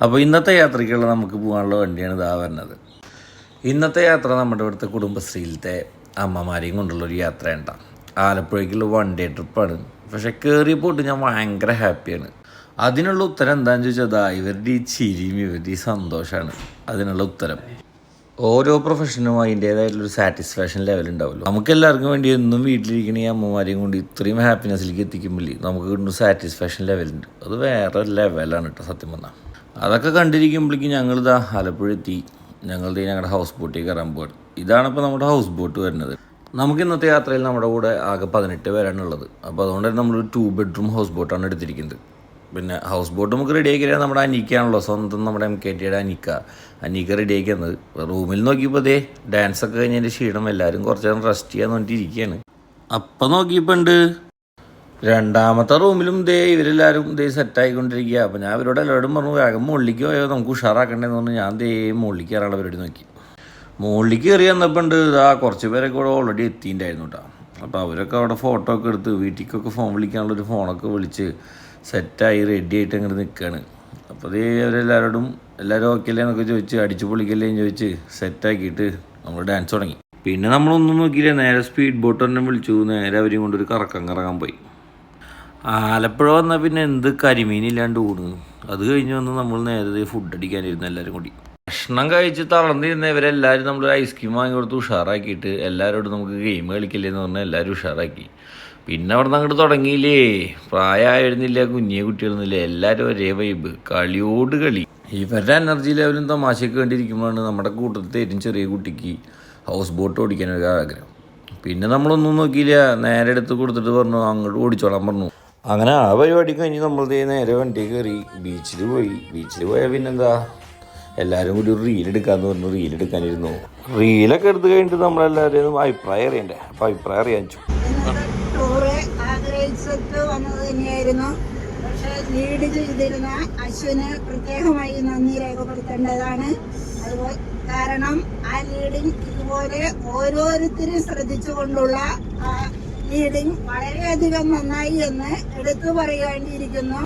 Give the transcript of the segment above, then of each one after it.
അപ്പോൾ ഇന്നത്തെ യാത്രയ്ക്കുള്ള നമുക്ക് പോകാനുള്ള വണ്ടിയാണ് ഇതാ വരുന്നത്. ഇന്നത്തെ യാത്ര നമ്മുടെ ഇവിടുത്തെ കുടുംബശ്രീയിലത്തെ അമ്മമാരെയും കൊണ്ടുള്ളൊരു യാത്ര ഉണ്ടാകും. ആലപ്പുഴയ്ക്കുള്ള വൺ ഡേ ട്രിപ്പാണ്. പക്ഷേ കയറിയപ്പോട്ട് ഞാൻ ഭയങ്കര ഹാപ്പിയാണ്. അതിനുള്ള ഉത്തരം എന്താണെന്ന് ചോദിച്ചാൽ ഇവരുടെ ഈ ചിരിയും ഇവരുടെ ഈ സന്തോഷമാണ് അതിനുള്ള ഉത്തരം. ഓരോ പ്രൊഫഷനും അതിൻ്റേതായിട്ടുള്ളൊരു സാറ്റിസ്ഫാക്ഷൻ ലെവൽ ഉണ്ടാവുമല്ലോ. നമുക്കെല്ലാവർക്കും വേണ്ടി എന്നും വീട്ടിലിരിക്കണ ഈ അമ്മമാരെയും കൊണ്ട് ഇത്രയും ഹാപ്പിനെസ്സിലേക്ക് എത്തിക്കുമ്പോൾ നമുക്ക് കിട്ടുന്ന സാറ്റിസ്ഫാക്ഷൻ ലെവലുണ്ട്. അത് വേറെ ലെവലാണ് കേട്ടോ സത്യം പറഞ്ഞാൽ. അതൊക്കെ കണ്ടിരിക്കുമ്പോഴേക്കും ഞങ്ങളിതാ ആലപ്പുഴ എത്തി. ഞങ്ങളുടെ ഹൗസ് ബോട്ടിൽ കയറാൻ പോവാണ്. ഇതാണിപ്പോൾ നമ്മുടെ ഹൗസ് ബോട്ട് വരുന്നത്. നമുക്ക് ഇന്നത്തെ യാത്രയിൽ നമ്മുടെ കൂടെ ആകെ 18 പേരാണുള്ളത്. അപ്പോൾ അതുകൊണ്ട് തന്നെ നമ്മളൊരു 2 ബെഡ്റൂം ഹൗസ് ബോട്ടാണ് എടുത്തിരിക്കുന്നത്. പിന്നെ ഹൗസ് ബോട്ട് നമുക്ക് റെഡിയാക്കിയാൽ നമ്മുടെ അനീക്കാണല്ലോ, സ്വന്തം നമ്മുടെ MKTയുടെ അനീക്ക റെഡിയാക്കുന്നത്. റൂമിൽ നോക്കിയപ്പോൾ ഡാൻസൊക്കെ കഴിഞ്ഞതിൻ്റെ ക്ഷീണം എല്ലാവരും കുറച്ച് നേരം റെസ്റ്റ് ചെയ്യാൻ വേണ്ടിയിരിക്കുകയാണ്. അപ്പം നോക്കിയപ്പോൾ ഉണ്ട് രണ്ടാമത്തെ റൂമിലും ഇവരെല്ലാവരും സെറ്റായിക്കൊണ്ടിരിക്കുക. അപ്പോൾ ഞാൻ ഇവരോട് എല്ലാവരും പറഞ്ഞു വേഗം മുകളിലേക്ക് പോയോ, നമുക്ക് ഉഷാറാക്കണ്ടേന്ന് പറഞ്ഞു. ഞാൻ മുകളിലേക്ക് കയറാനുള്ള പരിപാടി നോക്കി. മുകളിലേക്ക് കയറി വന്നപ്പോൾ ഉണ്ട് കുറച്ച് പേരൊക്കെ ഇവിടെ ഓൾറെഡി എത്തിയിട്ടുണ്ടായിരുന്നു കേട്ടോ. അപ്പോൾ അവരൊക്കെ അവിടെ ഫോട്ടോ ഒക്കെ എടുത്ത് വീട്ടിലേക്കൊക്കെ ഫോൺ വിളിക്കാനുള്ളൊരു ഫോണൊക്കെ വിളിച്ച് സെറ്റായി റെഡി ആയിട്ട് അങ്ങനെ നിൽക്കുകയാണ്. അപ്പോൾ അവരെല്ലാവരോടും എല്ലാവരും ഓക്കെ അല്ലേ എന്നൊക്കെ ചോദിച്ച് അടിച്ചു പൊളിക്കല്ലേന്ന് ചോദിച്ച് സെറ്റാക്കിയിട്ട് നമ്മൾ ഡാൻസ് തുടങ്ങി. പിന്നെ നമ്മളൊന്നും നോക്കിയില്ല, നേരെ സ്പീഡ് ബോട്ട് തന്നെ വിളിച്ചു. നേരെ അവരെയും കൊണ്ടൊരു കറങ്ങാൻ പോയി. ആലപ്പുഴ വന്നാൽ പിന്നെ എന്ത് കരിമീനില്ലാണ്ട് ഊണ്. അത് കഴിഞ്ഞ് വന്ന് നമ്മൾ നേരത്തെ ഫുഡ് അടിക്കാനിരുന്നു എല്ലാവരും കൂടി. ഭക്ഷണം കഴിച്ച് തളർന്നിരുന്നവരെല്ലാവരും നമ്മൾ ഐസ്ക്രീം വാങ്ങി കൊടുത്ത് ഉഷാറാക്കിയിട്ട് എല്ലാവരോടും നമുക്ക് ഗെയിം കളിക്കില്ലേന്ന് പറഞ്ഞാൽ എല്ലാവരും ഉഷാറാക്കി. പിന്നെ അവിടെ നിന്ന് അങ്ങോട്ട് തുടങ്ങിയില്ലേ, പ്രായമായിരുന്നില്ല, കുഞ്ഞിയ കുട്ടികളൊന്നുമില്ല, എല്ലാവരും ഒരേ വൈബ്, കളിയോട് കളി. ഇവരുടെ എനർജി ലെവലും തമാശയ്ക്ക് വേണ്ടിയിരിക്കുമ്പോഴാണ് നമ്മുടെ കൂട്ടത്തിൽ ഏറ്റവും ചെറിയ കുട്ടിക്ക് ഹൗസ് ബോട്ട് ഓടിക്കാനൊരു ആഗ്രഹം. പിന്നെ നമ്മളൊന്നും നോക്കിയില്ല, നേരെ എടുത്ത് കൊടുത്തിട്ട് പറഞ്ഞു അങ്ങോട്ട് ഓടിച്ചോളാൻ പറഞ്ഞു. അങ്ങനെ ആ പരിപാടി കഴിഞ്ഞ് നമ്മൾ നേരെ വണ്ടി കയറി ബീച്ചിൽ പോയാൽ പിന്നെന്താ എല്ലാവരും കൂടി ഒരു റീലെടുക്കാമെന്ന് പറഞ്ഞു. റീലെടുക്കാനിരുന്നു. റീലൊക്കെ എടുത്ത് കഴിഞ്ഞിട്ട് നമ്മളെല്ലാവരും അഭിപ്രായം അറിയണ്ടേ. അപ്പം അഭിപ്രായം അറിയാൻ പക്ഷെ ലീഡ് ചെയ്തിരുന്ന അശ്വിന് പ്രത്യേകമായി നന്ദി രേഖപ്പെടുത്തേണ്ടതാണ്. അതുപോലെ കാരണം ആ ലീഡിങ് ഇതുപോലെ ഓരോരുത്തരും ശ്രദ്ധിച്ചുകൊണ്ടുള്ള ലീഡിങ് വളരെയധികം നന്നായി എന്ന് എടുത്തു പറയേണ്ടിയിരിക്കുന്നു.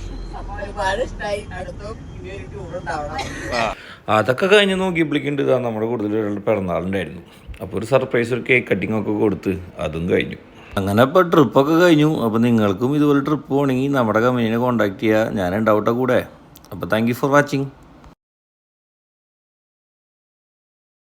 അതൊക്കെ കഴിഞ്ഞ് നോക്കിയപ്പോഴേക്കുണ്ട് നമ്മുടെ കൂടുതൽ പിറന്നാളുണ്ടായിരുന്നു. അപ്പോൾ ഒരു സർപ്രൈസ് ഒരു കേക്ക് കട്ടിങ് ഒക്കെ കൊടുത്ത് അതും കഴിഞ്ഞു. അങ്ങനെ ഇപ്പോൾ ട്രിപ്പൊക്കെ കഴിഞ്ഞു. അപ്പോൾ നിങ്ങൾക്കും ഇതുപോലെ ട്രിപ്പ് പോകണമെങ്കിൽ നമ്മുടെ കമ്പനീനെ കോൺടാക്ട് ചെയ്യുക. ഞാൻ ഉണ്ടാവട്ടെ കൂടെ. അപ്പോൾ താങ്ക് യു ഫോർ വാച്ചിങ്.